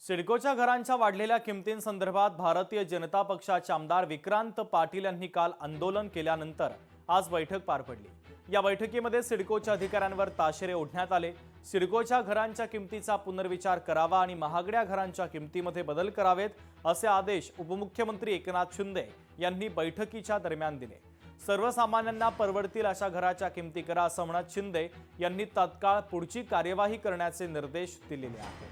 सिडकोच्या घरांच्या वाढलेल्या किमतींसंदर्भात भारतीय जनता पक्षाचे आमदार विक्रांत पाटील यांनी काल आंदोलन केल्यानंतर आज बैठक पार पडली। या बैठकीमध्ये सिडकोच्या अधिकाऱ्यांवर ताशेरे ओढण्यात आले। सिडकोच्या घरांच्या किमतीचा पुनर्विचार करावा आणि महागड्या घरांच्या किमतीमध्ये बदल करावेत असे आदेश उपमुख्यमंत्री एकनाथ शिंदे यांनी बैठकीच्या दरम्यान दिले। सर्वसामान्यांना परवडतील अशा घराच्या किमती करा असं म्हणत शिंदे यांनी तत्काळ पुढची कार्यवाही करण्याचे निर्देश दिलेले आहेत।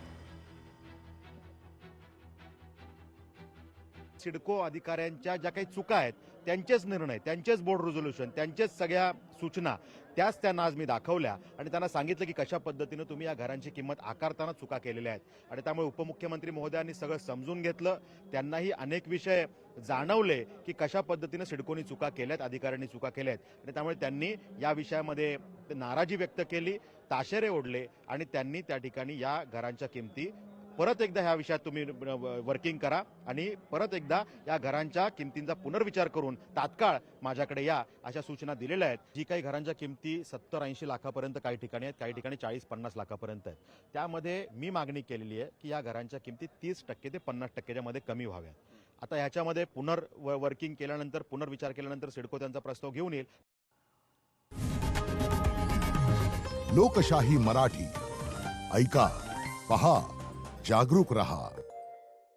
सिडको अधिकाऱ्यांच्या ज्या काही चुका आहेत त्यांचेच निर्णय, त्यांचेच बोर्ड रिझोल्युशन, त्यांचेच सगळ्या सूचना त्याच त्यांना आज मी दाखवल्या आणि त्यांना सांगितलं की कशा पद्धतीने तुम्ही या घरांची किंमत आकारताना चुका केलेल्या आहेत आणि त्यामुळे उपमुख्यमंत्री महोदयांनी सगळं समजून घेतलं। त्यांनाही अनेक विषय जाणवले की कशा पद्धतीने सिडकोनी चुका केल्यात, अधिकाऱ्यांनी चुका केल्यात आणि त्यामुळे त्यांनी या विषयामध्ये नाराजी व्यक्त केली, ताशेरे ओढले आणि त्यांनी त्या ठिकाणी या घरांच्या किमती परत एकदा ह्या विषयात तुम्ही वर्किंग करा आणि परत एकदा या घरांच्या किमतींचा पुनर्विचार करून तात्काळ माझ्याकडे या अशा सूचना दिलेल्या आहेत। जी काही घरांच्या किमती 70-80 लाखापर्यंत काही ठिकाणी आहेत, काही ठिकाणी 40-50 लाखापर्यंत आहेत, त्यामध्ये मी मागणी केलेली आहे की या घरांच्या किमती 30% ते 50%च्या मध्ये कमी व्हाव्यात। आता ह्याच्यामध्ये वर्किंग केल्यानंतर, पुनर्विचार केल्यानंतर सिडको त्यांचा प्रस्ताव घेऊन येईल। लोकशाही मराठी ऐका, पहा, जागरूक रहा।